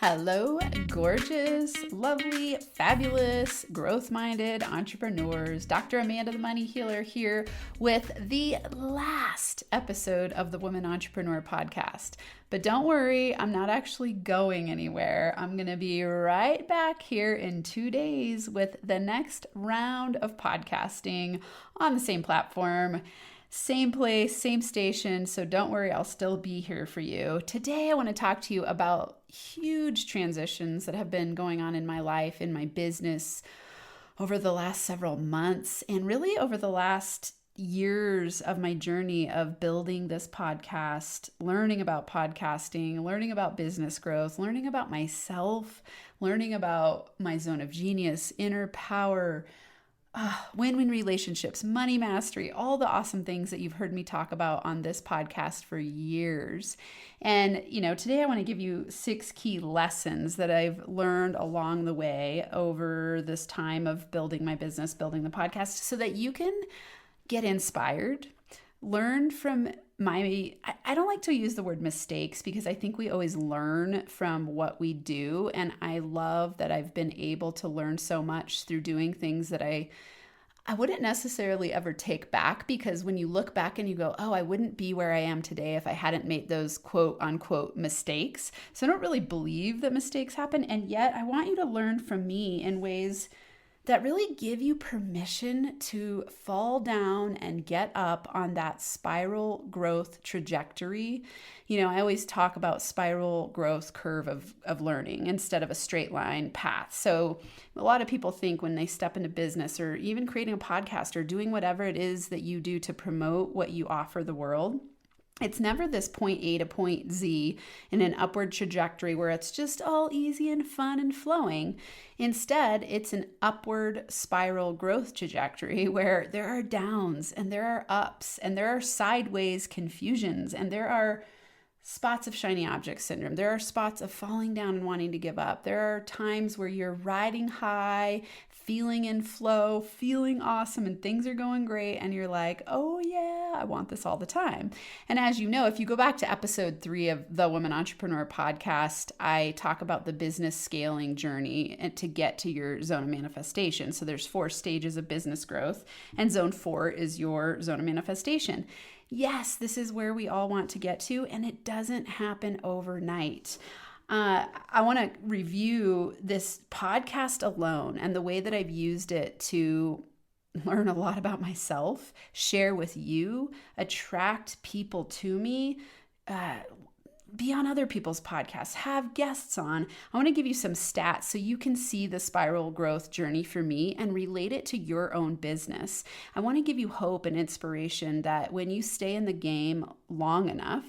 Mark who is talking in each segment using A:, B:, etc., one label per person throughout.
A: Hello, gorgeous, lovely, fabulous, growth-minded entrepreneurs. Dr. Amanda, the Money Healer, here with the last episode of the Woman Entrepreneur Podcast. But don't worry, I'm not actually going anywhere. I'm going to be right back here in 2 days with the next round of podcasting on the same platform. Same place, same station, so don't worry, I'll still be here for you. Today, I want to talk to you about huge transitions that have been going on in my life, in my business over the last several months, and really over the last years of my journey of building this podcast, learning about podcasting, learning about business growth, learning about myself, learning about my zone of genius, inner power, win-win relationships, money mastery, all the awesome things that you've heard me talk about on this podcast for years. And, today I want to give you 6 key lessons that I've learned along the way over this time of building my business, building the podcast, so that you can get inspired, learn from I don't like to use the word mistakes because I think we always learn from what we do. And I love that I've been able to learn so much through doing things that I wouldn't necessarily ever take back, because when you look back and you go, oh, I wouldn't be where I am today if I hadn't made those quote unquote mistakes. So I don't really believe that mistakes happen. And yet I want you to learn from me in ways that really give you permission to fall down and get up on that spiral growth trajectory. I always talk about spiral growth curve of learning instead of a straight line path. So a lot of people think when they step into business or even creating a podcast or doing whatever it is that you do to promote what you offer the world, it's never this point A to point Z in an upward trajectory where it's just all easy and fun and flowing. Instead, it's an upward spiral growth trajectory where there are downs and there are ups and there are sideways confusions and there are spots of shiny object syndrome. There are spots of falling down and wanting to give up. There are times where you're riding high, feeling in flow, feeling awesome, and things are going great. And you're like, oh yeah, I want this all the time. And as you know, if you go back to episode 3 of the Woman Entrepreneur Podcast, I talk about the business scaling journey and to get to your zone of manifestation. So there's 4 stages of business growth, and zone 4 is your zone of manifestation. Yes, this is where we all want to get to, and it doesn't happen overnight. I want to review this podcast alone and the way that I've used it to learn a lot about myself, share with you, attract people to me, be on other people's podcasts, have guests on. I want to give you some stats so you can see the spiral growth journey for me and relate it to your own business. I want to give you hope and inspiration that when you stay in the game long enough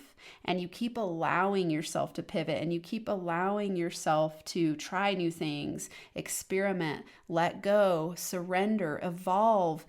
A: and you keep allowing yourself to pivot and you keep allowing yourself to try new things, experiment, let go, surrender, evolve,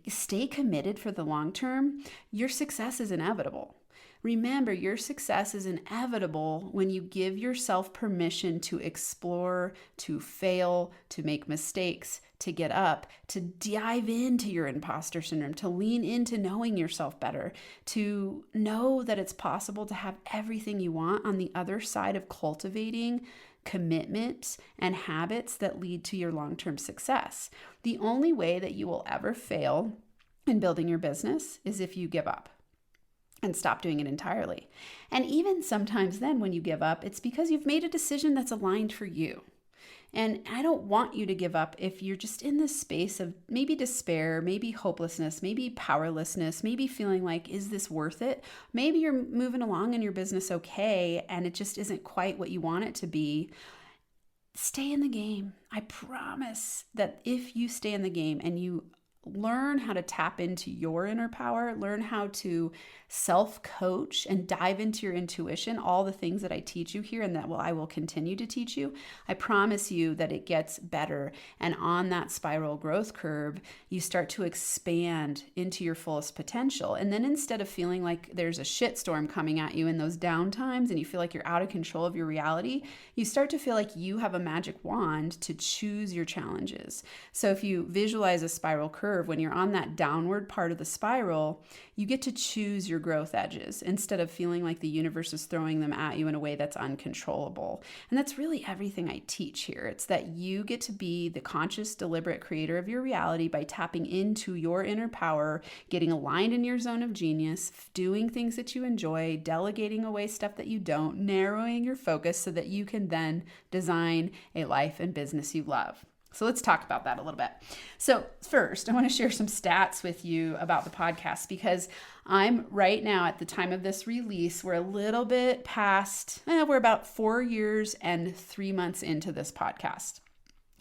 A: stay committed for the long term, your success is inevitable. Remember, your success is inevitable when you give yourself permission to explore, to fail, to make mistakes, to get up, to dive into your imposter syndrome, to lean into knowing yourself better, to know that it's possible to have everything you want on the other side of cultivating commitment and habits that lead to your long-term success. The only way that you will ever fail in building your business is if you give up and stop doing it entirely. And even sometimes then when you give up, it's because you've made a decision that's aligned for you. And I don't want you to give up if you're just in this space of maybe despair, maybe hopelessness, maybe powerlessness, maybe feeling like, is this worth it? Maybe you're moving along in your business okay, and it just isn't quite what you want it to be. Stay in the game. I promise that if you stay in the game and you learn how to tap into your inner power, learn how to self-coach and dive into your intuition, all the things that I teach you here and that I will continue to teach you, I promise you that it gets better. And on that spiral growth curve, you start to expand into your fullest potential. And then instead of feeling like there's a shitstorm coming at you in those down times and you feel like you're out of control of your reality, you start to feel like you have a magic wand to choose your challenges. So if you visualize a spiral curve, curve, when you're on that downward part of the spiral, you get to choose your growth edges instead of feeling like the universe is throwing them at you in a way that's uncontrollable. And that's really everything I teach here. It's that you get to be the conscious, deliberate creator of your reality by tapping into your inner power, getting aligned in your zone of genius, doing things that you enjoy, delegating away stuff that you don't, narrowing your focus so that you can then design a life and business you love. So let's talk about that a little bit. So first, I want to share some stats with you about the podcast, because I'm right now at the time of this release, we're a little bit past, we're about 4 years and 3 months into this podcast.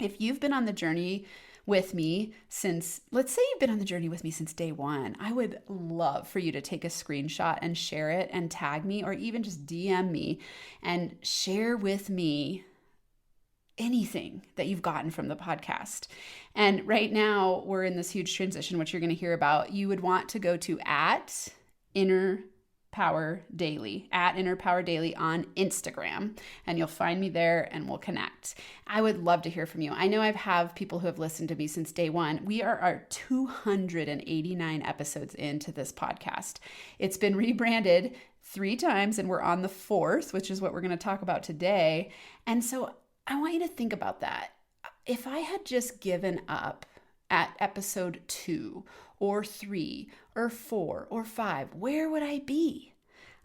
A: If you've been on the journey with me since, let's say you've been on the journey with me since day one, I would love for you to take a screenshot and share it and tag me, or even just DM me and share with me anything that you've gotten from the podcast. And right now we're in this huge transition, which you're going to hear about. You would want to go to @InnerPowerDaily, @InnerPowerDaily on Instagram, and you'll find me there and we'll connect. I would love to hear from you. I know I have people who have listened to me since day one. We are 289 episodes into this podcast. It's been rebranded 3 times and we're on the 4th, which is what we're going to talk about today. And so I want you to think about that. If I had just given up at episode 2 or 3 or 4 or 5, where would I be?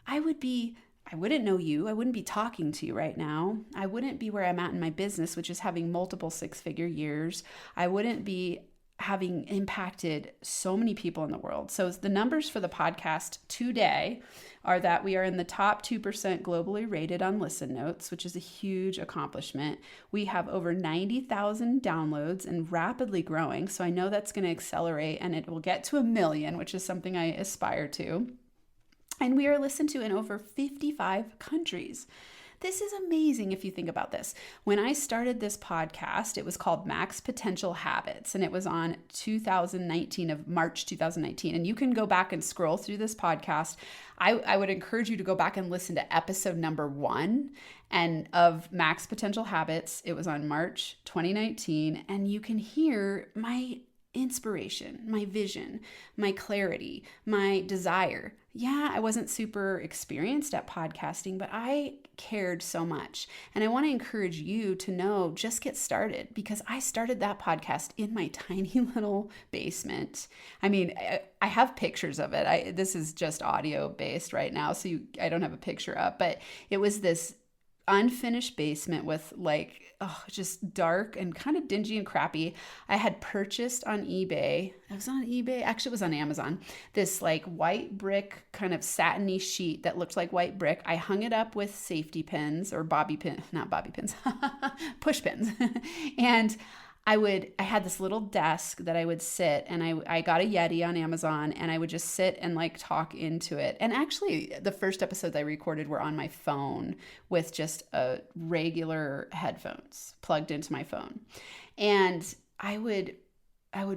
A: I wouldn't know you. I wouldn't be talking to you right now. I wouldn't be where I'm at in my business, which is having multiple 6-figure years. I wouldn't be having impacted so many people in the world. So the numbers for the podcast today are that we are in the top 2% globally rated on Listen Notes, which is a huge accomplishment. We have over 90,000 downloads and rapidly growing. So I know that's going to accelerate and it will get to 1 million, which is something I aspire to. And we are listened to in over 55 countries. This is amazing if you think about this. When I started this podcast, it was called Max Potential Habits, and it was on March 2019. And you can go back and scroll through this podcast. I would encourage you to go back and listen to episode number 1 and of Max Potential Habits. It was on March 2019, and you can hear my inspiration, my vision, my clarity, my desire. Yeah, I wasn't super experienced at podcasting, but I cared so much. And I want to encourage you to know, just get started, because I started that podcast in my tiny little basement. I mean, I have pictures of it. This is just audio based right now, so I don't have a picture up, but it was this unfinished basement with just dark and kind of dingy and crappy. I had purchased on eBay. I was on eBay. Actually, it was on Amazon. This white brick kind of satiny sheet that looked like white brick. I hung it up with safety pins or push pins. And I had this little desk that I would sit, and I got a Yeti on Amazon, and I would just sit and talk into it. And actually the first episodes I recorded were on my phone with just a regular headphones plugged into my phone. And I would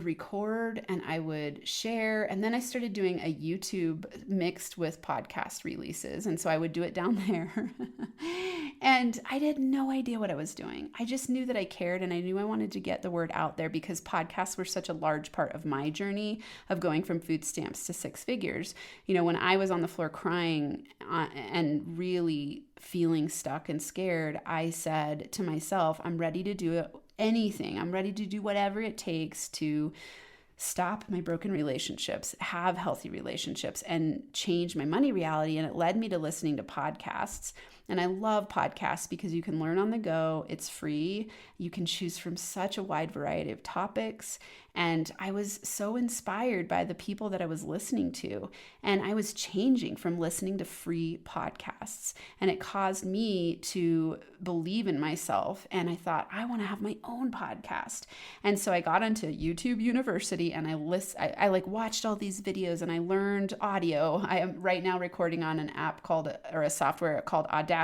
A: record and I would share. And then I started doing a YouTube mixed with podcast releases. And so I would do it down there. And I had no idea what I was doing. I just knew that I cared, and I knew I wanted to get the word out there, because podcasts were such a large part of my journey of going from food stamps to 6 figures. When I was on the floor crying and really feeling stuck and scared, I said to myself, I'm ready to do anything. I'm ready to do whatever it takes to stop my broken relationships, have healthy relationships, and change my money reality. And it led me to listening to podcasts. And I love podcasts because you can learn on the go. It's free. You can choose from such a wide variety of topics. And I was so inspired by the people that I was listening to. And I was changing from listening to free podcasts. And it caused me to believe in myself. And I thought, I want to have my own podcast. And so I got onto YouTube University, and I watched all these videos, and I learned audio. I am right now recording on an app a software called Audacity.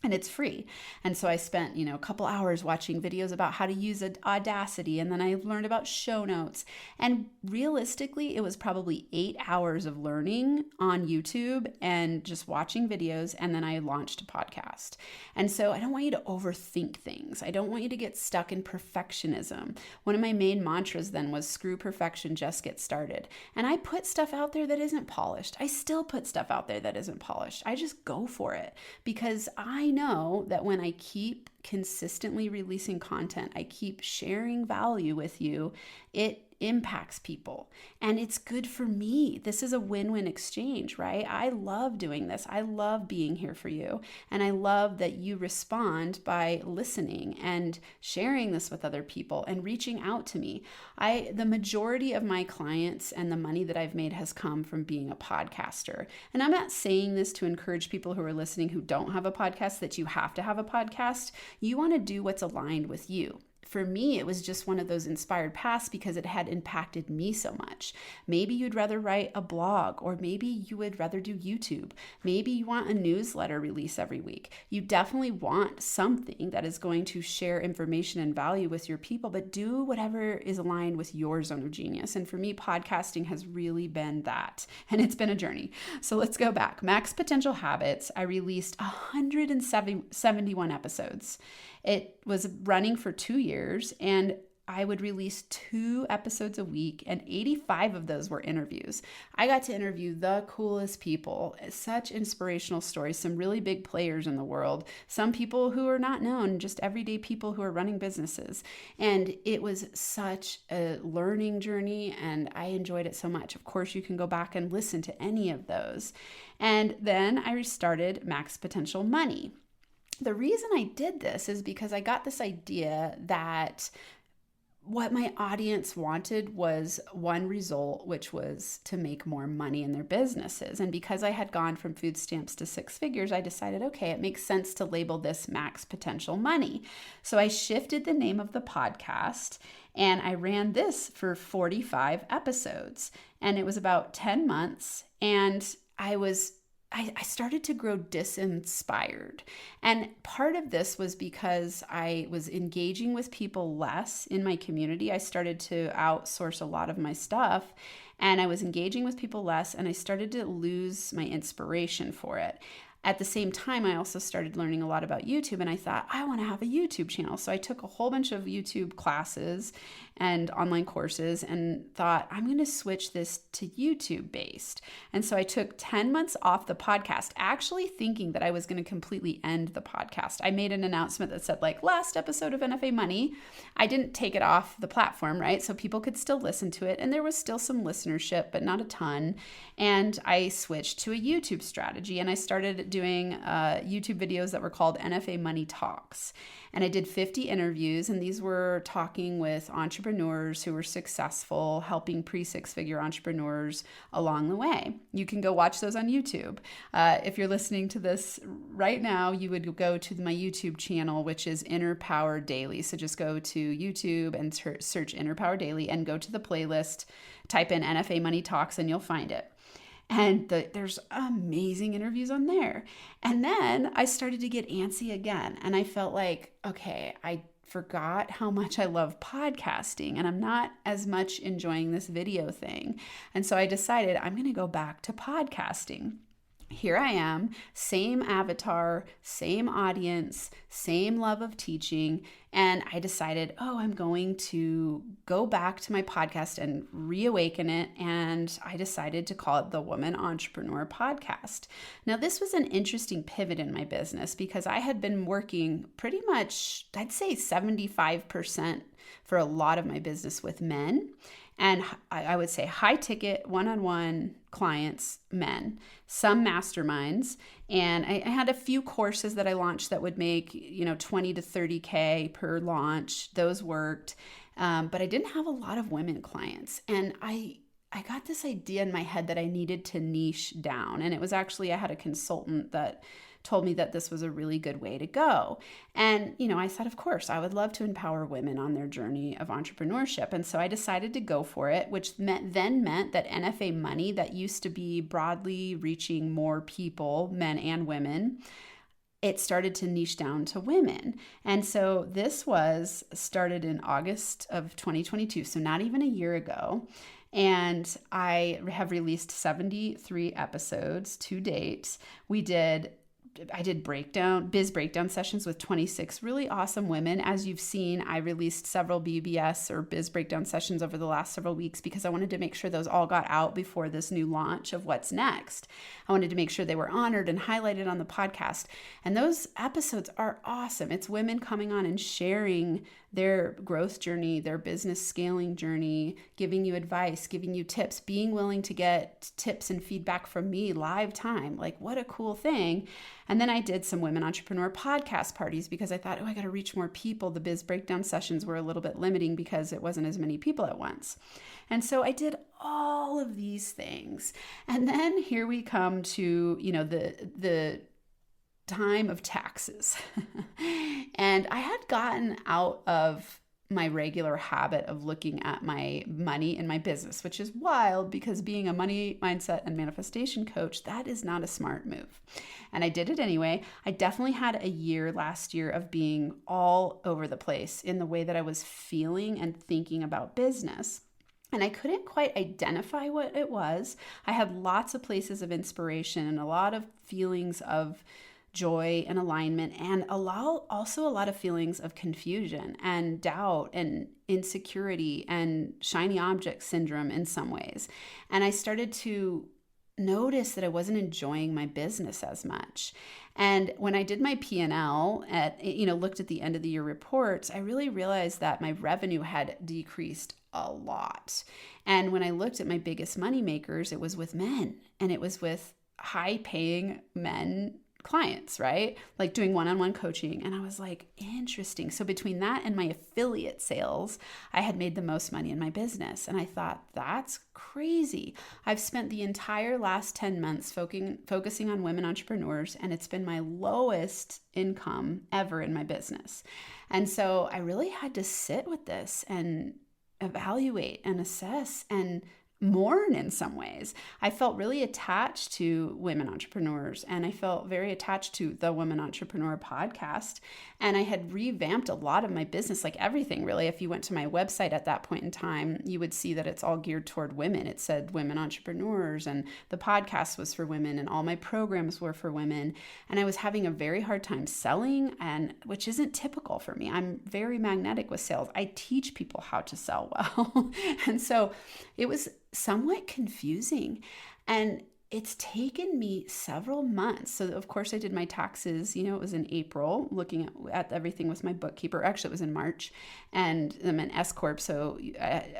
A: and it's free. And so I spent, a couple hours watching videos about how to use Audacity. And then I learned about show notes. And realistically, it was probably 8 hours of learning on YouTube and just watching videos. And then I launched a podcast. And so I don't want you to overthink things. I don't want you to get stuck in perfectionism. One of my main mantras then was screw perfection, just get started. And I put stuff out there that isn't polished. I still put stuff out there that isn't polished. I just go for it because I know that when I keep consistently releasing content, I keep sharing value with you, it impacts people and it's good for me. This is a win-win exchange, right? I love doing this. I love being here for you. And I love that you respond by listening and sharing this with other people and reaching out to me. The majority of my clients and the money that I've made has come from being a podcaster. And I'm not saying this to encourage people who are listening who don't have a podcast that you have to have a podcast. You want to do what's aligned with you. For me, it was just one of those inspired paths because it had impacted me so much. Maybe you'd rather write a blog, or maybe you would rather do YouTube. Maybe you want a newsletter release every week. You definitely want something that is going to share information and value with your people, but do whatever is aligned with your zone of genius. And for me, podcasting has really been that. And it's been a journey. So let's go back. Max Potential Habits, I released 171 episodes. It was running for 2 years, and I would release 2 episodes a week, and 85 of those were interviews. I got to interview the coolest people, such inspirational stories, some really big players in the world, some people who are not known, just everyday people who are running businesses. And it was such a learning journey, and I enjoyed it so much. Of course, you can go back and listen to any of those. And then I restarted Max Potential Money. The reason I did this is because I got this idea that what my audience wanted was one result, which was to make more money in their businesses. And because I had gone from food stamps to 6 figures, I decided, okay, it makes sense to label this Max Potential Money. So I shifted the name of the podcast and I ran this for 45 episodes. And it was about 10 months. And I started to grow disinspired. And part of this was because I was engaging with people less in my community. I started to outsource a lot of my stuff, and I was engaging with people less, and I started to lose my inspiration for it. At the same time, I also started learning a lot about YouTube, and I thought, I want to have a YouTube channel. So I took a whole bunch of YouTube classes and online courses and thought, I'm going to switch this to YouTube based. And so I took 10 months off the podcast, actually thinking that I was going to completely end the podcast. I made an announcement that said last episode of NFA Money. I didn't take it off the platform, right? So people could still listen to it. And there was still some listenership, but not a ton. And I switched to a YouTube strategy, and I started doing YouTube videos that were called NFA Money Talks. And I did 50 interviews, and these were talking with entrepreneurs who were successful, helping pre-6-figure entrepreneurs along the way. You can go watch those on YouTube. If you're listening to this right now, you would go to my YouTube channel, which is Inner Power Daily. So just go to YouTube and search Inner Power Daily and go to the playlist, type in NFA Money Talks, and you'll find it. And there's amazing interviews on there. And then I started to get antsy again. And I felt like, okay, I forgot how much I love podcasting, and I'm not as much enjoying this video thing. And so I decided I'm going to go back to podcasting. Here I am, same avatar, same audience, same love of teaching. And I decided, I'm going to go back to my podcast and reawaken it. And I decided to call it the Woman Entrepreneur Podcast. Now, this was an interesting pivot in my business because I had been working pretty much, I'd say 75% for a lot of my business with men. And I would say high ticket, one-on-one clients, men, some masterminds. And I had a few courses that I launched that would make, 20 to 30K per launch. Those worked. But I didn't have a lot of women clients. And I got this idea in my head that I needed to niche down. And it was actually, I had a consultant that told me that this was a really good way to go. And, I said, of course, I would love to empower women on their journey of entrepreneurship. And so I decided to go for it, which meant that NFA Money, that used to be broadly reaching more people, men and women, it started to niche down to women. And so this was started in August of 2022, so not even a year ago. And I have released 73 episodes to date. I did biz breakdown sessions with 26 really awesome women. As you've seen, I released several BBS or biz breakdown sessions over the last several weeks because I wanted to make sure those all got out before this new launch of what's next. I wanted to make sure they were honored and highlighted on the podcast. And those episodes are awesome. It's women coming on and sharing their growth journey, their business scaling journey, giving you advice, giving you tips, being willing to get tips and feedback from me live time. Like, what a cool thing. And then I did some women entrepreneur podcast parties because I thought, I got to reach more people. The biz breakdown sessions were a little bit limiting because it wasn't as many people at once. And so I did all of these things. And then here we come to, the time of taxes. And I had gotten out of my regular habit of looking at my money in my business, which is wild because being a money mindset and manifestation coach, that is not a smart move. And I did it anyway. I definitely had a year last year of being all over the place in the way that I was feeling and thinking about business. And I couldn't quite identify what it was. I had lots of places of inspiration and a lot of feelings of joy and alignment, and also a lot of feelings of confusion and doubt and insecurity and shiny object syndrome in some ways. And I started to notice that I wasn't enjoying my business as much. And when I did my P&L looked at the end of the year reports, I really realized that my revenue had decreased a lot. And when I looked at my biggest money makers, it was with men, and it was with high paying men clients, right? Like doing one-on-one coaching. And I was like, interesting. So between that and my affiliate sales, I had made the most money in my business. And I thought, that's crazy. I've spent the entire last 10 months focusing on women entrepreneurs, and it's been my lowest income ever in my business. And so I really had to sit with this and evaluate and assess and mourn in some ways. I felt really attached to women entrepreneurs, and I felt very attached to the Women Entrepreneur podcast. And I had revamped a lot of my business, like everything really. If you went to my website at that point in time, you would see that it's all geared toward women. It said women entrepreneurs, and the podcast was for women, and all my programs were for women. And I was having a very hard time selling, and which isn't typical for me. I'm very magnetic with sales. I teach people how to sell well. And so it was somewhat confusing, and it's taken me several months. So of course I did my taxes, it was in April, looking at everything with my bookkeeper. Actually, it was in March, and I'm an S Corp. So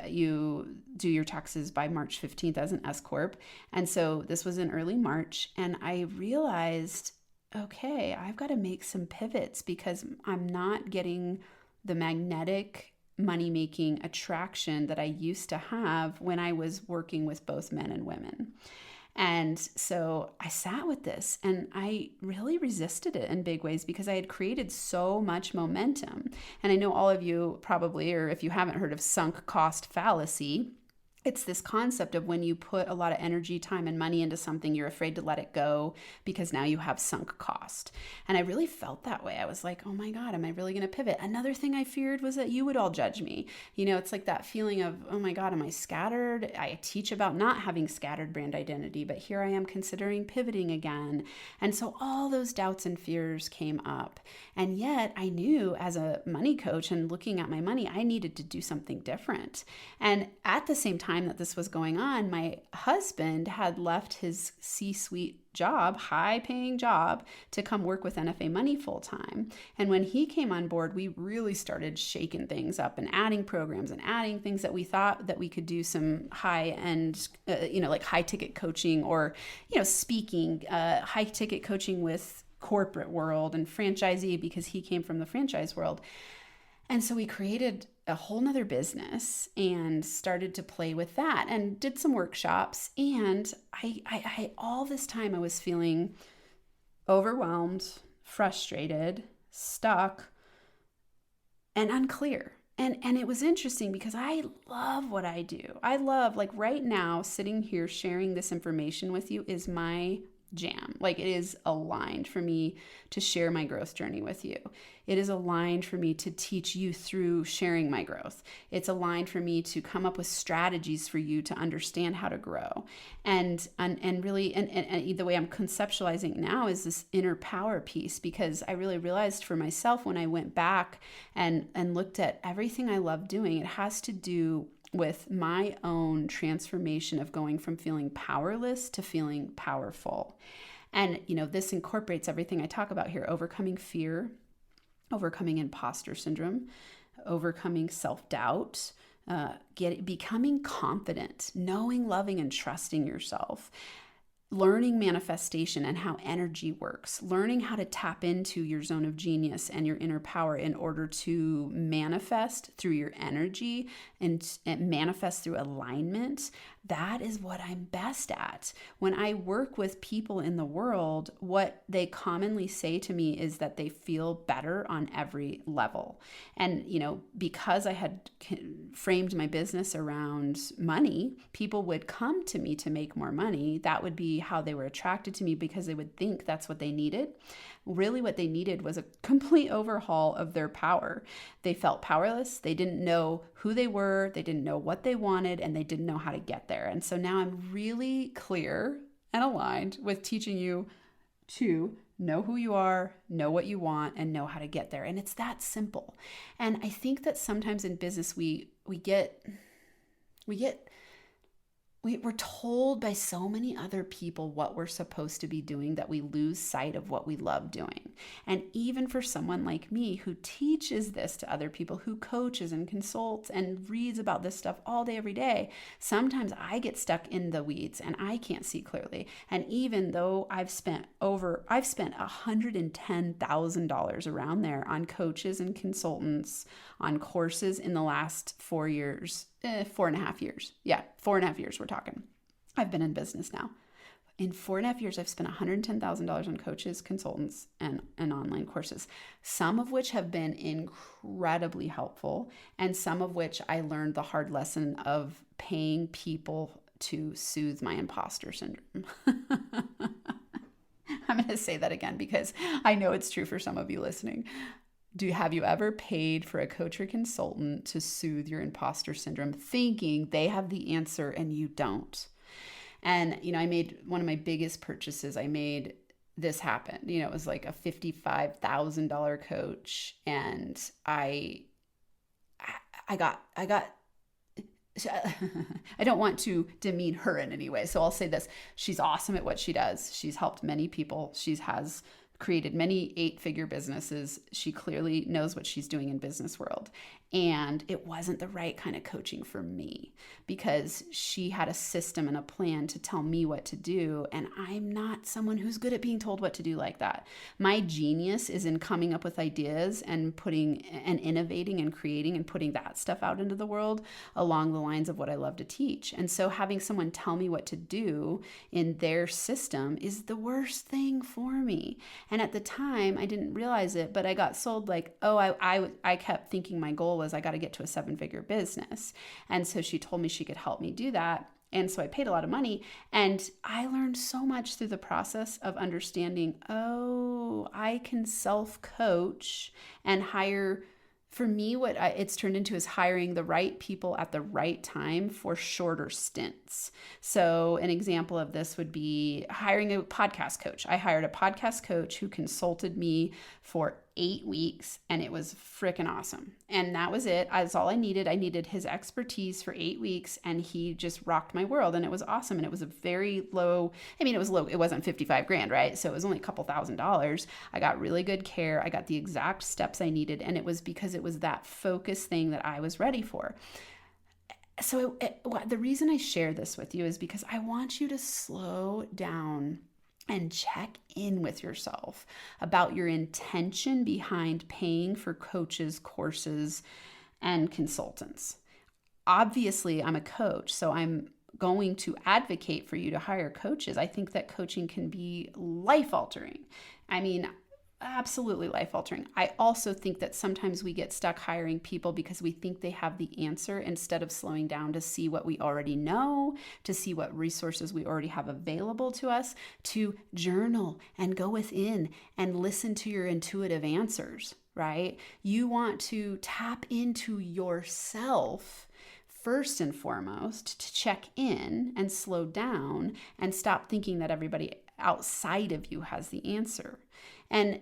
A: you do your taxes by March 15th as an S Corp. And so this was in early March, and I realized, okay, I've got to make some pivots because I'm not getting the magnetic money-making attraction that I used to have when I was working with both men and women. And so I sat with this, and I really resisted it in big ways because I had created so much momentum. And I know all of you probably, or if you haven't heard of sunk cost fallacy, it's this concept of when you put a lot of energy, time, and money into something, you're afraid to let it go because now you have sunk cost. And I really felt that way. I was like, oh my God, am I really going to pivot? Another thing I feared was that you would all judge me. It's like that feeling of, oh my God, am I scattered? I teach about not having scattered brand identity, but here I am considering pivoting again. And so all those doubts and fears came up. And yet I knew as a money coach and looking at my money, I needed to do something different. And at the same time that this was going on, my husband had left his C-suite job, high-paying job, to come work with NFA Money full-time. And when he came on board, we really started shaking things up and adding programs and adding things that we thought that we could do some high-end, like high-ticket coaching or, speaking, high-ticket coaching with corporate world and franchisee because he came from the franchise world. And so we created a whole nother business and started to play with that and did some workshops. And I all this time I was feeling overwhelmed, frustrated, stuck, and unclear. And it was interesting because I love what I do. I love, like right now, sitting here sharing this information with you is my jam. Like, it is aligned for me to share my growth journey with you. It is aligned for me to teach you through sharing my growth. It's aligned for me to come up with strategies for you to understand how to grow. And really, and the way I'm conceptualizing now is this inner power piece, because I really realized for myself when I went back and looked at everything I love doing, it has to do with my own transformation of going from feeling powerless to feeling powerful. And, this incorporates everything I talk about here: overcoming fear, overcoming imposter syndrome, overcoming self-doubt, becoming confident, knowing, loving, and trusting yourself, learning manifestation and how energy works, learning how to tap into your zone of genius and your inner power in order to manifest through your energy and manifest through alignment. That is what I'm best at. When I work with people in the world, what they commonly say to me is that they feel better on every level. And, because I had framed my business around money, people would come to me to make more money. That would be how they were attracted to me, because they would think that's what they needed. Really, what they needed was a complete overhaul of their power. They felt powerless. They didn't know who they were. They didn't know what they wanted, and they didn't know how to get there. And so now I'm really clear and aligned with teaching you to know who you are, know what you want, and know how to get there. And it's that simple. And I think that sometimes in business we're told by so many other people what we're supposed to be doing that we lose sight of what we love doing. And even for someone like me who teaches this to other people, who coaches and consults and reads about this stuff all day, every day, sometimes I get stuck in the weeds and I can't see clearly. And even though I've spent $110,000 around there on coaches and consultants, on courses in the last 4 years, 4.5 years. Yeah, 4.5 years we're talking. I've been in business now. In 4.5 years, I've spent $110,000 on coaches, consultants, and online courses, some of which have been incredibly helpful, and some of which I learned the hard lesson of paying people to soothe my imposter syndrome. I'm going to say that again because I know it's true for some of you listening. Have you ever paid for a coach or consultant to soothe your imposter syndrome, thinking they have the answer and you don't? And, I made one of my biggest purchases. I made this happen. It was like a $55,000 coach. And I got, I don't want to demean her in any way. So I'll say this: she's awesome at what she does. She's helped many people. She has created many 8-figure businesses. She clearly knows what she's doing in business world. And it wasn't the right kind of coaching for me, because she had a system and a plan to tell me what to do. And I'm not someone who's good at being told what to do like that. My genius is in coming up with ideas and putting and innovating and creating and putting that stuff out into the world along the lines of what I love to teach. And so having someone tell me what to do in their system is the worst thing for me. And at the time, I didn't realize it, but I got sold like, I kept thinking my goal was I got to get to a 7-figure business. And so she told me she could help me do that. And so I paid a lot of money, and I learned so much through the process of understanding, I can self-coach and hire. For me, what it's turned into is hiring the right people at the right time for shorter stints. So an example of this would be hiring a podcast coach. I hired a podcast coach who consulted me for 8 weeks, and it was freaking awesome. And that was it. That's all I needed. I needed his expertise for 8 weeks, and he just rocked my world, and it was awesome. And it was a very low, it was low. It wasn't 55 grand, right? So it was only a couple $1,000s. I got really good care. I got the exact steps I needed. And it was because it was that focus thing that I was ready for. So the reason I share this with you is because I want you to slow down and check in with yourself about your intention behind paying for coaches, courses, and consultants. Obviously, I'm a coach, so I'm going to advocate for you to hire coaches. I think that coaching can be life-altering. absolutely life altering. I also think that sometimes we get stuck hiring people because we think they have the answer instead of slowing down to see what we already know, to see what resources we already have available to us, to journal and go within and listen to your intuitive answers, right? You want to tap into yourself first and foremost to check in and slow down and stop thinking that everybody outside of you has the answer. And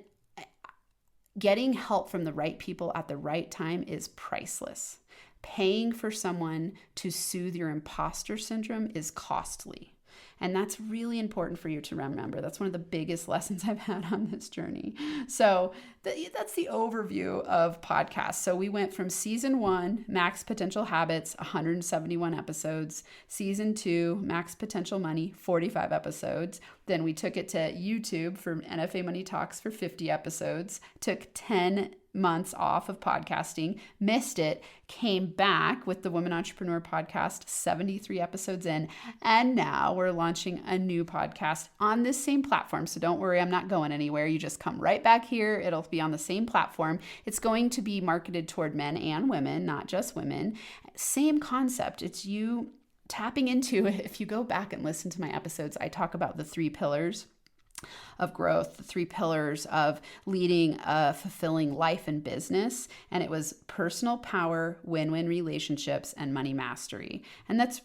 A: getting help from the right people at the right time is priceless. Paying for someone to soothe your imposter syndrome is costly. And that's really important for you to remember. That's one of the biggest lessons I've had on this journey. So that's the overview of podcasts. So we went from season 1, Max Potential Habits, 171 episodes. Season 2, Max Potential Money, 45 episodes. Then we took it to YouTube for NFA Money Talks for 50 episodes. Took 10 months off of podcasting, missed it, came back with the Woman Entrepreneur podcast, 73 episodes in, and now we're launching a new podcast on this same platform. So don't worry, I'm not going anywhere. You just come right back here. It'll be on the same platform. It's going to be marketed toward men and women, not just women. Same concept. It's you tapping into, if you go back and listen to my episodes, I talk about the 3 pillars of growth, the 3 pillars of leading a fulfilling life and business. And it was personal power, win-win relationships, and money mastery. And that's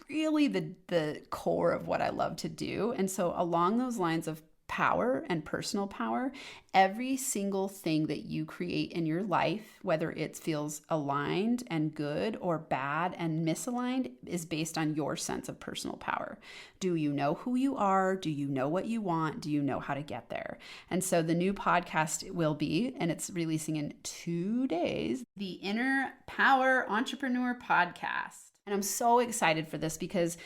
A: really the core of what I love to do. And so along those lines of power and personal power, every single thing that you create in your life, whether it feels aligned and good or bad and misaligned, is based on your sense of personal power. Do you know who you are? Do you know what you want? Do you know how to get there? And so the new podcast will be, and it's releasing in 2 days, the Inner Power Entrepreneur Podcast. And I'm so excited for this because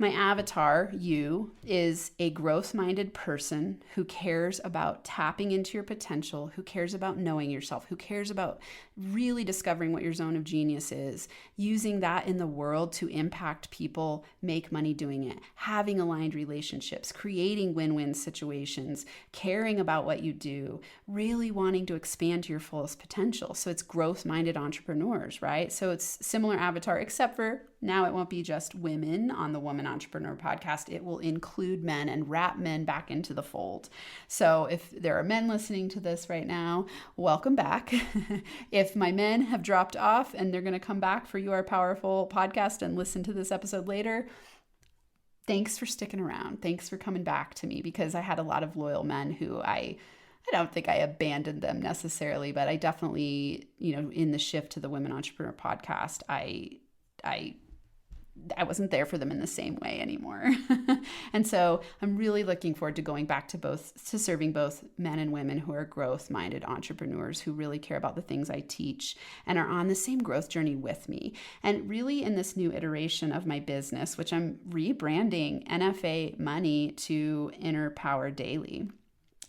A: my avatar, you, is a growth-minded person who cares about tapping into your potential, who cares about knowing yourself, who cares about really discovering what your zone of genius is, using that in the world to impact people, make money doing it, having aligned relationships, creating win-win situations, caring about what you do, really wanting to expand to your fullest potential. So it's growth-minded entrepreneurs, right? So it's similar avatar, except for now it won't be just women on the Woman Entrepreneur podcast. It will include men and wrap men back into the fold. So if there are men listening to this right now, welcome back. If my men have dropped off and they're going to come back for You Are Powerful podcast and listen to this episode later, thanks for sticking around. Thanks for coming back to me, because I had a lot of loyal men who I don't think I abandoned them necessarily, but I definitely, in the shift to the Women Entrepreneur podcast, I wasn't there for them in the same way anymore. And so I'm really looking forward to going back to serving both men and women who are growth-minded entrepreneurs who really care about the things I teach and are on the same growth journey with me. And really in this new iteration of my business, which I'm rebranding NFA Money to Inner Power Daily.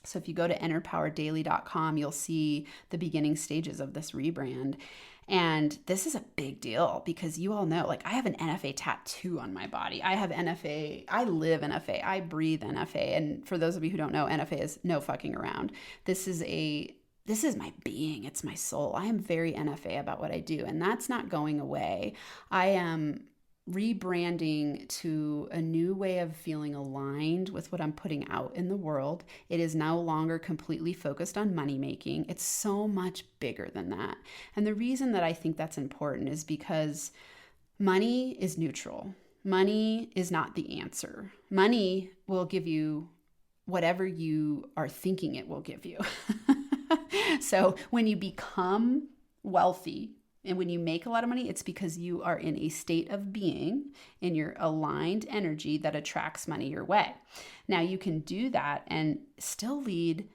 A: So if you go to innerpowerdaily.com, you'll see the beginning stages of this rebrand. And this is a big deal because you all know, I have an NFA tattoo on my body. I have NFA. I live NFA. I breathe NFA. And for those of you who don't know, NFA is no fucking around. This is my being. It's my soul. I am very NFA about what I do. And that's not going away. I am rebranding to a new way of feeling aligned with what I'm putting out in the world. It is no longer completely focused on money making. It's so much bigger than that. And the reason that I think that's important is because money is neutral. Money is not the answer. Money will give you whatever you are thinking it will give you. So when you become wealthy, and when you make a lot of money, it's because you are in a state of being in your aligned energy that attracts money your way. Now, you can do that and still lead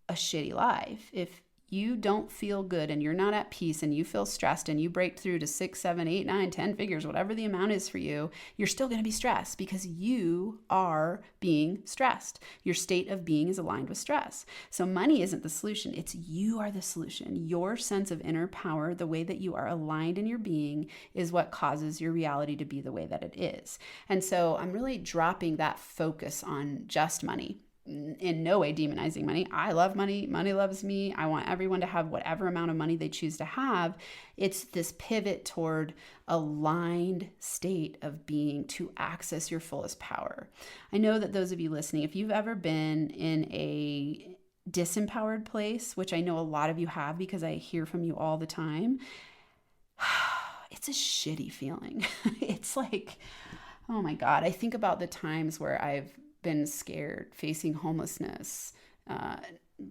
A: a shitty life. If you don't feel good and you're not at peace and you feel stressed and you break through to 6, 7, 8, 9, 10 figures, whatever the amount is for you, you're still going to be stressed because you are being stressed. Your state of being is aligned with stress. So money isn't the solution. It's you are the solution. Your sense of inner power, the way that you are aligned in your being, is what causes your reality to be the way that it is. And so I'm really dropping that focus on just money. in no way demonizing money. I love money. Money loves me. I want everyone to have whatever amount of money they choose to have. It's this pivot toward aligned state of being to access your fullest power. I know that those of you listening, if you've ever been in a disempowered place, which I know a lot of you have because I hear from you all the time, it's a shitty feeling. It's like, oh my God. I think about the times where I've been scared, facing homelessness,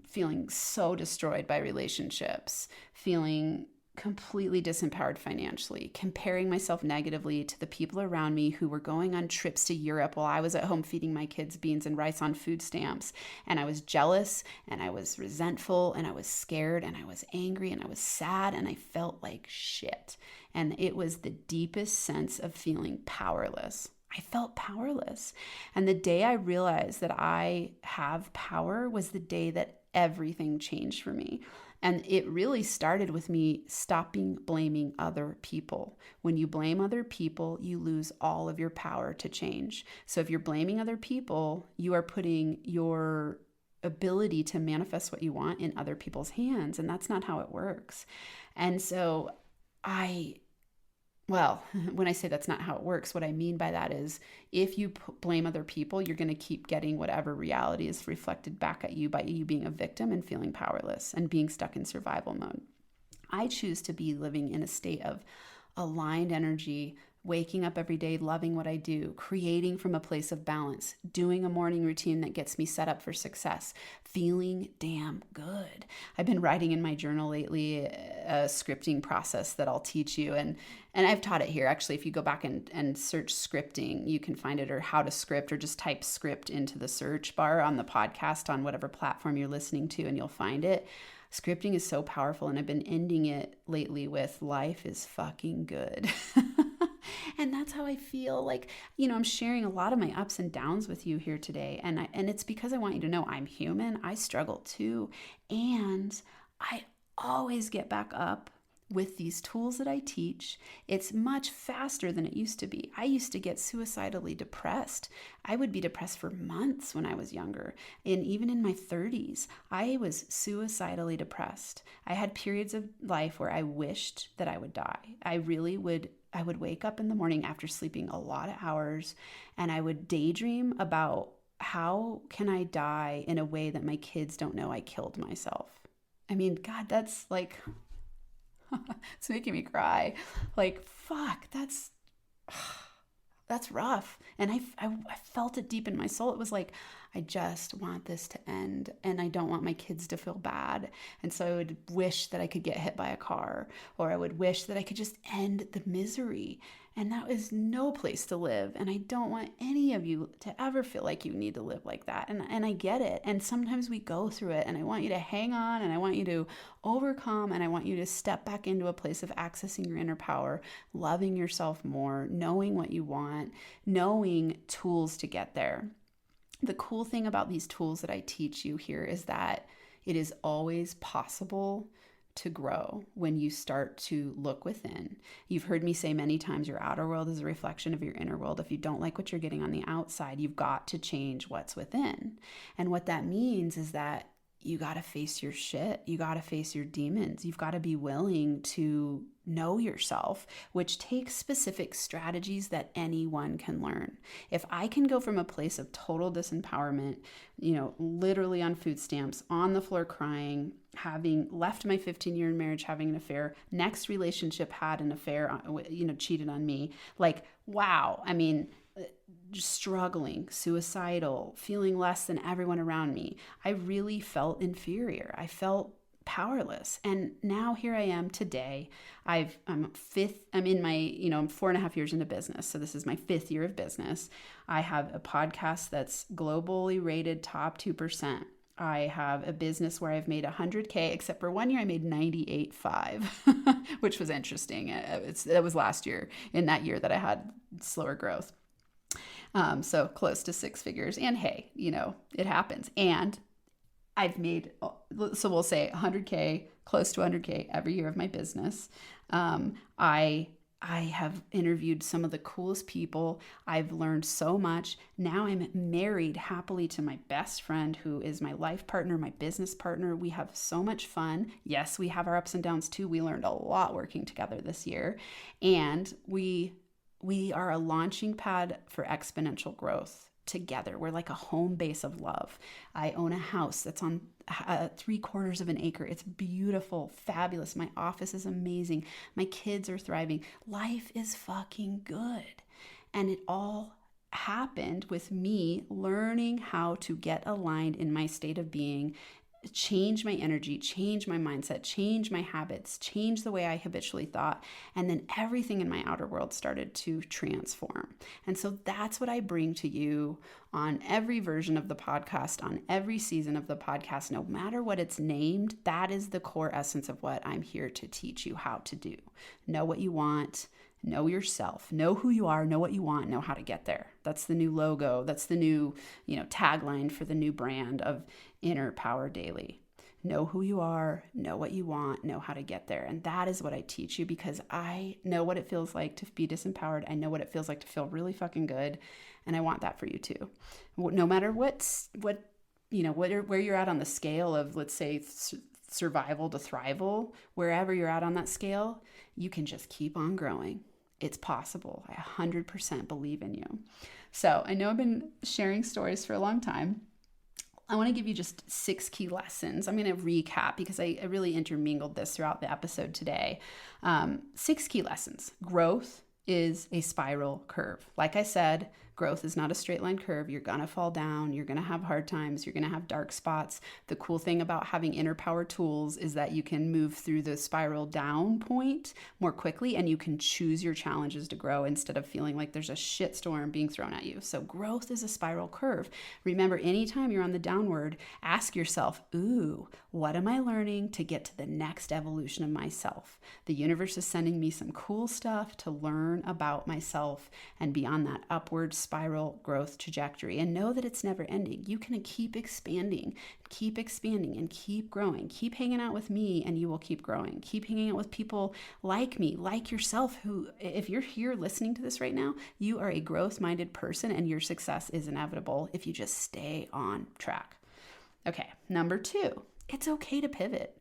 A: feeling so destroyed by relationships, feeling completely disempowered financially, comparing myself negatively to the people around me who were going on trips to Europe while I was at home feeding my kids beans and rice on food stamps. And I was jealous and I was resentful and I was scared and I was angry and I was sad and I felt like shit. And it was the deepest sense of feeling powerless. I felt powerless. And the day I realized that I have power was the day that everything changed for me. And it really started with me stopping blaming other people. When you blame other people, you lose all of your power to change. So if you're blaming other people, you are putting your ability to manifest what you want in other people's hands. And that's not how it works. And so when I say that's not how it works, what I mean by that is if you blame other people, you're going to keep getting whatever reality is reflected back at you by you being a victim and feeling powerless and being stuck in survival mode. I choose to be living in a state of aligned energy, waking up every day, loving what I do, creating from a place of balance, doing a morning routine that gets me set up for success, feeling damn good. I've been writing in my journal lately a scripting process that I'll teach you. And I've taught it here. Actually, if you go back and search scripting, you can find it, or how to script, or just type script into the search bar on the podcast on whatever platform you're listening to, and you'll find it. Scripting is so powerful, and I've been ending it lately with life is fucking good. And that's how I feel. Like, I'm sharing a lot of my ups and downs with you here today. And it's because I want you to know I'm human. I struggle too. And I always get back up with these tools that I teach. It's much faster than it used to be. I used to get suicidally depressed. I would be depressed for months when I was younger. And even in my 30s, I was suicidally depressed. I had periods of life where I wished that I would die. I would wake up in the morning after sleeping a lot of hours, and I would daydream about how can I die in a way that my kids don't know I killed myself. I mean, God, that's like, it's making me cry. Like, fuck, that's rough. And I felt it deep in my soul. It was like, I just want this to end, and I don't want my kids to feel bad. And so I would wish that I could get hit by a car, or I would wish that I could just end the misery. And that is no place to live. And I don't want any of you to ever feel like you need to live like that. And I get it. And sometimes we go through it, and I want you to hang on, and I want you to overcome, and I want you to step back into a place of accessing your inner power, loving yourself more, knowing what you want, knowing tools to get there. The cool thing about these tools that I teach you here is that it is always possible to grow when you start to look within. You've heard me say many times, your outer world is a reflection of your inner world. If you don't like what you're getting on the outside, you've got to change what's within. And what that means is that you got to face your shit. You got to face your demons. You've got to be willing to know yourself, which takes specific strategies that anyone can learn. If I can go from a place of total disempowerment, literally on food stamps, on the floor crying, having left my 15-year marriage, having an affair, next relationship had an affair, cheated on me. Like, wow. I mean, just struggling, suicidal, feeling less than everyone around me. I really felt inferior. I felt powerless. And now here I am today. I'm 4.5 years into business. So this is my 5th year of business. I have a podcast that's globally rated top 2%. I have a business where I've made 100K, except for one year I made 98.5, which was interesting. That was last year, in that year that I had slower growth. So close to 6 figures. And hey, it happens. And I've made, so we'll say 100K, close to 100K every year of my business. I I have interviewed some of the coolest people. I've learned so much. Now I'm married happily to my best friend who is my life partner, my business partner. We have so much fun. Yes, we have our ups and downs too. We learned a lot working together this year. And we are a launching pad for exponential growth together. We're like a home base of love. I own a house that's on 3/4 of an acre. It's beautiful, fabulous. My office is amazing. My kids are thriving. Life is fucking good. And it all happened with me learning how to get aligned in my state of being, change my energy, change my mindset, change my habits, change the way I habitually thought. And then everything in my outer world started to transform. And so that's what I bring to you on every version of the podcast, on every season of the podcast, no matter what it's named. That is the core essence of what I'm here to teach you how to do. Know what you want. Know yourself, know who you are, know what you want, know how to get there. That's the new logo. That's the new, tagline for the new brand of Inner Power Daily. Know who you are, know what you want, know how to get there. And that is what I teach you because I know what it feels like to be disempowered. I know what it feels like to feel really fucking good. And I want that for you too. No matter where you're at on the scale of, let's say, survival to thrival, wherever you're at on that scale, you can just keep on growing. It's possible. I 100% believe in you. So I know I've been sharing stories for a long time. I want to give you just 6 key lessons. I'm going to recap because I really intermingled this throughout the episode today. 6 key lessons. Growth is a spiral curve. Like I said, growth is not a straight line curve. You're going to fall down. You're going to have hard times. You're going to have dark spots. The cool thing about having inner power tools is that you can move through the spiral down point more quickly and you can choose your challenges to grow instead of feeling like there's a shitstorm being thrown at you. So growth is a spiral curve. Remember, anytime you're on the downward, ask yourself, what am I learning to get to the next evolution of myself? The universe is sending me some cool stuff to learn about myself and be on that upward spiral growth trajectory, and know that it's never ending. You can keep expanding and keep growing. Keep hanging out with me and you will keep growing. Keep hanging out with people like me, like yourself, who, if you're here listening to this right now, you are a growth-minded person and your success is inevitable if you just stay on track. Okay, number 2, it's okay to pivot.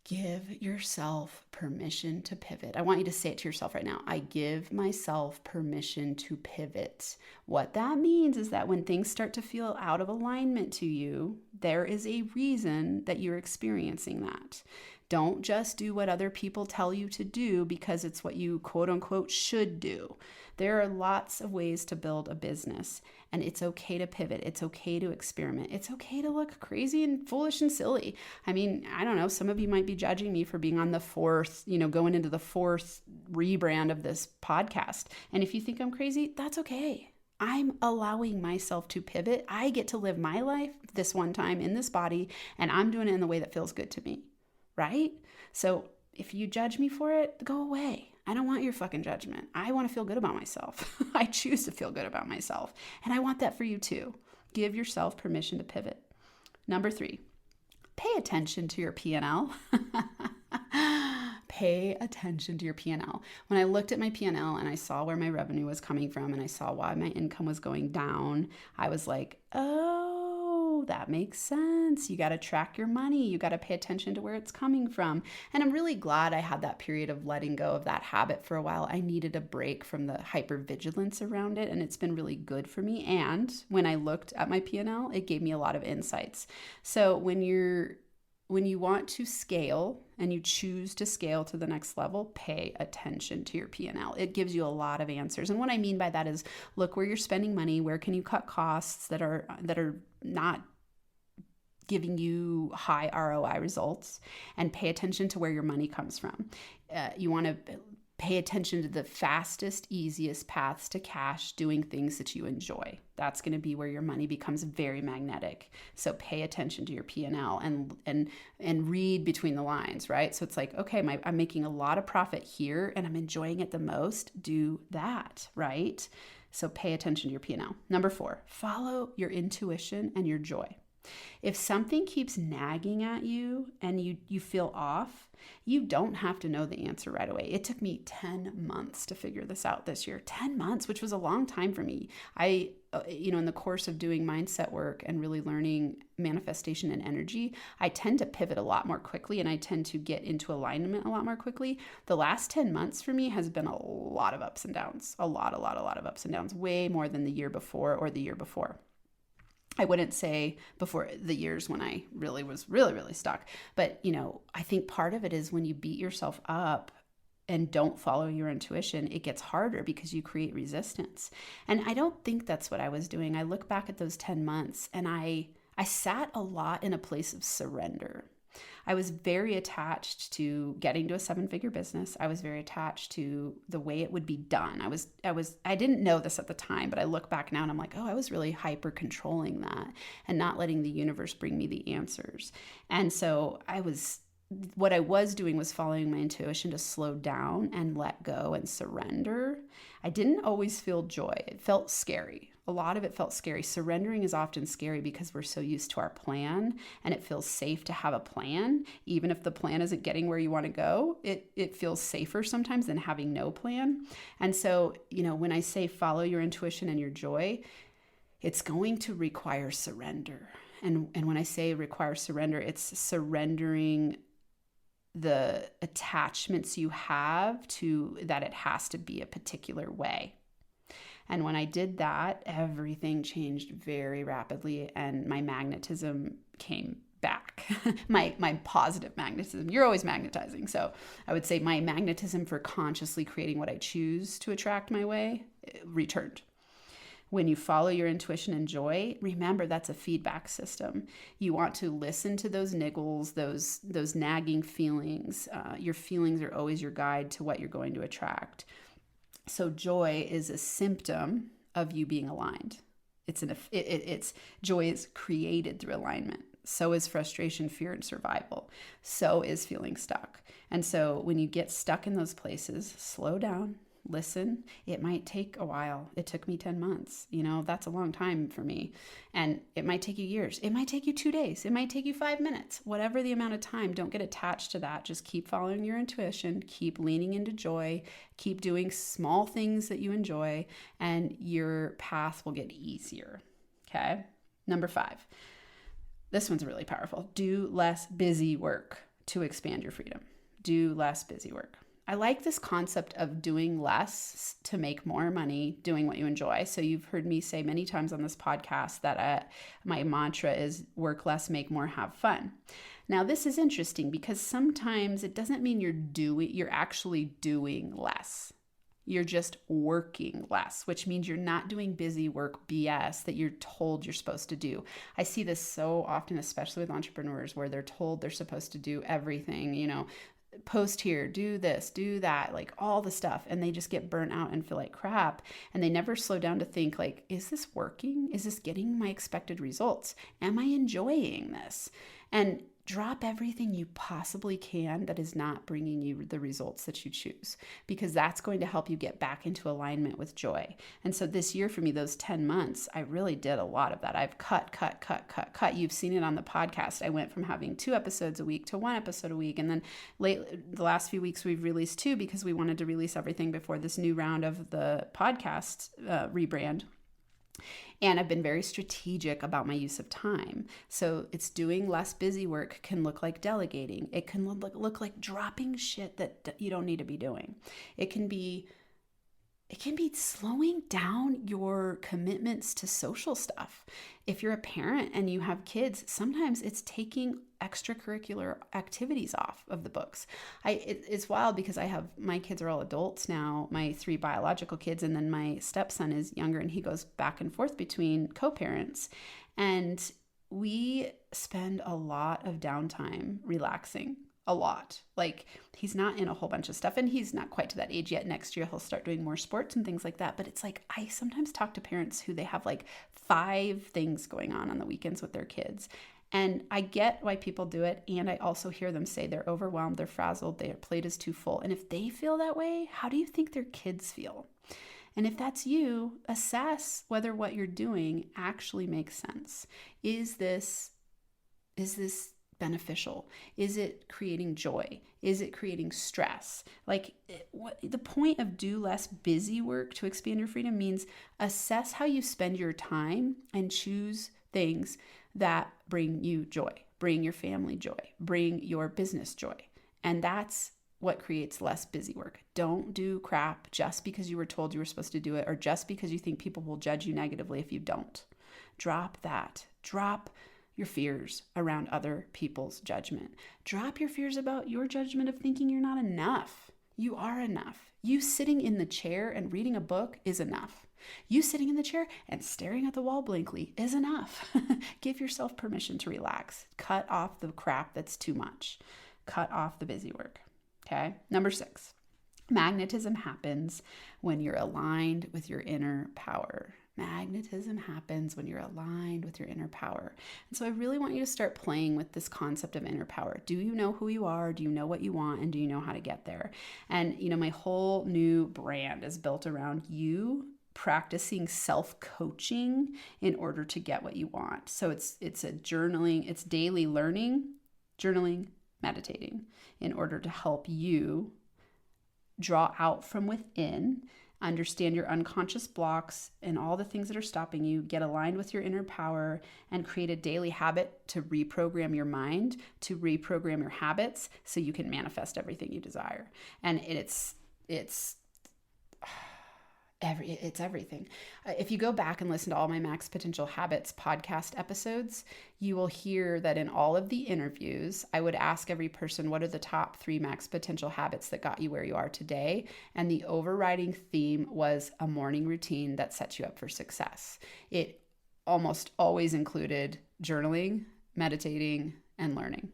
A: Give yourself permission to pivot. I want you to say it to yourself right now. I give myself permission to pivot. What that means is that when things start to feel out of alignment to you, there is a reason that you're experiencing that. Don't just do what other people tell you to do because it's what you quote unquote should do. There are lots of ways to build a business, and it's okay to pivot. It's okay to experiment. It's okay to look crazy and foolish and silly. I mean, I don't know. Some of you might be judging me for being on the 4th, going into the 4th rebrand of this podcast. And if you think I'm crazy, that's okay. I'm allowing myself to pivot. I get to live my life this one time in this body, and I'm doing it in the way that feels good to me, right? So if you judge me for it, go away. I don't want your fucking judgment. I want to feel good about myself. I choose to feel good about myself. And I want that for you too. Give yourself permission to pivot. Number 3, pay attention to your P&L. Pay attention to your P&L. When I looked at my P&L and I saw where my revenue was coming from and I saw why my income was going down, I was like, that makes sense. You got to track your money. You got to pay attention to where it's coming from. And I'm really glad I had that period of letting go of that habit for a while. I needed a break from the hypervigilance around it, and it's been really good for me. And when I looked at my P&L, it gave me a lot of insights. So when you want to scale and you choose to scale to the next level, pay attention to your P&L. It gives you a lot of answers. And what I mean by that is look where you're spending money, where can you cut costs that are not giving you high ROI results, and pay attention to where your money comes from. You want to pay attention to the fastest, easiest paths to cash, doing things that you enjoy. That's going to be where your money becomes very magnetic. So pay attention to your P&L and read between the lines, right? So it's like, okay, I'm making a lot of profit here and I'm enjoying it the most. Do that, right? So pay attention to your P&L. Number 4, follow your intuition and your joy. If something keeps nagging at you and you feel off, you don't have to know the answer right away. It took me 10 months to figure this out this year. 10 months, which was a long time for me. In the course of doing mindset work and really learning manifestation and energy, I tend to pivot a lot more quickly and I tend to get into alignment a lot more quickly. The last 10 months for me has been a lot of ups and downs, a lot of ups and downs, way more than the year before or the year before. I wouldn't say before the years when I really was really stuck. But, I think part of it is when you beat yourself up and don't follow your intuition, it gets harder because you create resistance. And I don't think that's what I was doing. I look back at those 10 months and I sat a lot in a place of surrender. I was very attached to getting to a 7-figure business. I was very attached to the way it would be done. I didn't know this at the time, but I look back now and I'm like, oh, I was really hyper controlling that and not letting the universe bring me the answers. And so what I was doing was following my intuition to slow down and let go and surrender. I didn't always feel joy. It felt scary. A lot of it felt scary. Surrendering is often scary because we're so used to our plan and it feels safe to have a plan. Even if the plan isn't getting where you want to go, it feels safer sometimes than having no plan. And so, when I say follow your intuition and your joy, it's going to require surrender. And when I say require surrender, it's surrendering the attachments you have to that it has to be a particular way. And when I did that, everything changed very rapidly and my magnetism came back. my positive magnetism. You're always magnetizing. So I would say my magnetism for consciously creating what I choose to attract my way returned. When you follow your intuition and joy, remember that's a feedback system. You want to listen to those niggles, those nagging feelings. Your feelings are always your guide to what you're going to attract. So joy is a symptom of you being aligned. Joy is created through alignment. So is frustration, fear, and survival. So is feeling stuck. And so when you get stuck in those places, slow down. Listen, it might take a while. It took me 10 months. That's a long time for me. And it might take you years. It might take you 2 days. It might take you 5 minutes. Whatever the amount of time, don't get attached to that. Just keep following your intuition. Keep leaning into joy. Keep doing small things that you enjoy, and your path will get easier. Okay? Number 5. This one's really powerful. Do less busy work to expand your freedom. Do less busy work. I like this concept of doing less to make more money, doing what you enjoy. So you've heard me say many times on this podcast that my mantra is work less, make more, have fun. Now, this is interesting because sometimes it doesn't mean you're actually doing less. You're just working less, which means you're not doing busy work BS that you're told you're supposed to do. I see this so often, especially with entrepreneurs, where they're told they're supposed to do everything, post here, do this, do that, like all the stuff. And they just get burnt out and feel like crap. And they never slow down to think like, is this working? Is this getting my expected results? Am I enjoying this? And drop everything you possibly can that is not bringing you the results that you choose, because that's going to help you get back into alignment with joy. And so this year for me, those 10 months, I really did a lot of that. I've cut. You've seen it on the podcast. I went from having 2 episodes a week to 1 episode a week. And then the last few weeks we've released 2 because we wanted to release everything before this new round of the podcast rebrand. And I've been very strategic about my use of time. So it's doing less busy work can look like delegating. It can look like dropping shit that you don't need to be doing. It can be slowing down your commitments to social stuff. If you're a parent and you have kids, sometimes it's taking extracurricular activities off of the books. It's wild because my kids are all adults now, my 3 biological kids, and then my stepson is younger and he goes back and forth between co-parents. And we spend a lot of downtime relaxing. A lot. Like, he's not in a whole bunch of stuff and he's not quite to that age yet. Next year he'll start doing more sports and things like that. But it's like, I sometimes talk to parents who they have like 5 things going on the weekends with their kids. And I get why people do it. And I also hear them say they're overwhelmed, they're frazzled, their plate is too full. And if they feel that way, how do you think their kids feel? And if that's you, assess whether what you're doing actually makes sense. Is this Is this beneficial? Is it creating joy? Is it creating stress? Like, what the point of do less busy work to expand your freedom means assess how you spend your time and choose things that bring you joy, bring your family joy, bring your business joy. And that's what creates less busy work. Don't do crap just because you were told you were supposed to do it, or just because you think people will judge you negatively if you don't. Drop that. Drop your fears around other people's judgment. Drop your fears about your judgment of thinking you're not enough. You are enough. You sitting in the chair and reading a book is enough. You sitting in the chair and staring at the wall blankly is enough. Give yourself permission to relax. Cut off the crap that's too much. Cut off the busy work. Okay. Number 6, magnetism happens when you're aligned with your inner power. Magnetism happens when you're aligned with your inner power. And so I really want you to start playing with this concept of inner power. Do you know who you are? Do you know what you want? And do you know how to get there? And, my whole new brand is built around you practicing self-coaching in order to get what you want. So it's a journaling, it's daily learning, journaling, meditating, in order to help you draw out from within, understand your unconscious blocks and all the things that are stopping you, get aligned with your inner power, and create a daily habit to reprogram your mind, to reprogram your habits so you can manifest everything you desire. And it's everything. If you go back and listen to all my Max Potential Habits podcast episodes, you will hear that in all of the interviews, I would ask every person, what are the top 3 Max Potential habits that got you where you are today? And the overriding theme was a morning routine that sets you up for success. It almost always included journaling, meditating, and learning.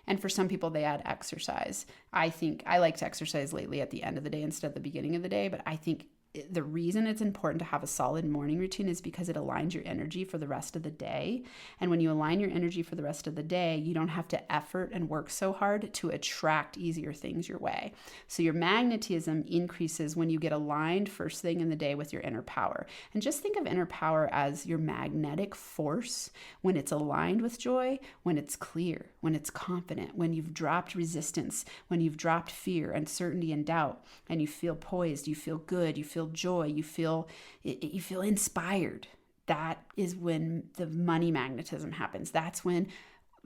A: And for some people, they add exercise. I think I like to exercise lately at the end of the day instead of the beginning of the day, but I think the reason it's important to have a solid morning routine is because it aligns your energy for the rest of the day. And when you align your energy for the rest of the day, you don't have to effort and work so hard to attract easier things your way. So your magnetism increases when you get aligned first thing in the day with your inner power. And just think of inner power as your magnetic force when it's aligned with joy, when it's clear, when it's confident, when you've dropped resistance, when you've dropped fear, uncertainty, and doubt, and you feel poised, you feel good, you feel joy, you feel inspired. That is when the money magnetism happens. That's when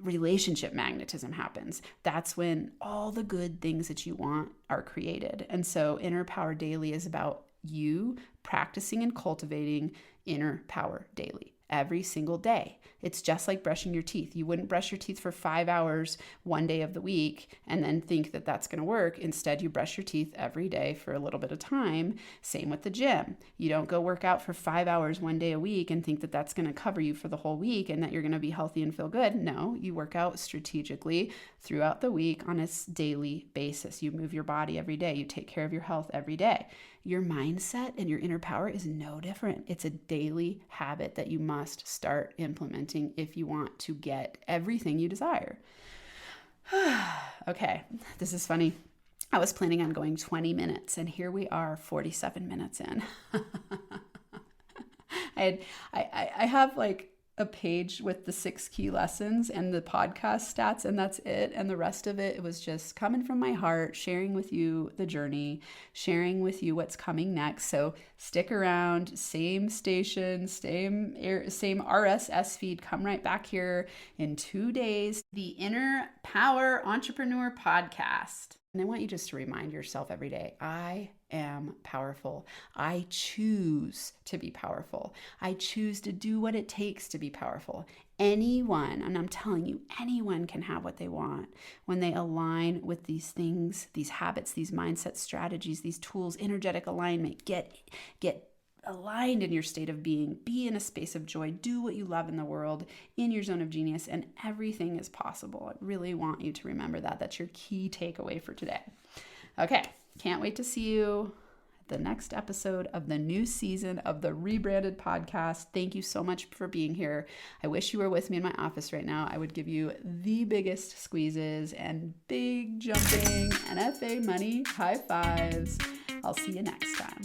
A: relationship magnetism happens. That's when all the good things that you want are created. And so Inner Power Daily is about you practicing and cultivating inner power daily, every single day. It's just like brushing your teeth. You wouldn't brush your teeth for 5 hours one day of the week and then think that that's going to work. Instead, you brush your teeth every day for a little bit of time. Same with the gym. You don't go work out for 5 hours one day a week and think that that's going to cover you for the whole week and that you're going to be healthy and feel good. No, you work out strategically throughout the week on a daily basis. You move your body every day. You take care of your health every day. Your mindset and your inner power is no different. It's a daily habit that you must start implementing if you want to get everything you desire. Okay, this is funny. I was planning on going 20 minutes and here we are 47 minutes in. I have like a page with the 6 key lessons and the podcast stats, and that's it. And the rest of it was just coming from my heart, sharing with you the journey, sharing with you what's coming next. So stick around, same station, same RSS feed. Come right back here in 2 days. The Inner Power Entrepreneur Podcast. And I want you just to remind yourself every day, I am powerful. I choose to be powerful. I choose to do what it takes to be powerful. Anyone, and I'm telling you, anyone can have what they want when they align with these things, these habits, these mindset strategies, these tools, energetic alignment. Get aligned in your state of being. Be in a space of joy. Do what you love in the world, in your zone of genius, and everything is possible. I really want you to remember that. That's your key takeaway for today. Okay, can't wait to see you at the next episode of the new season of the rebranded podcast. Thank you so much for being here. I wish you were with me in my office right now. I would give you the biggest squeezes and big jumping NFA money high fives. I'll see you next time.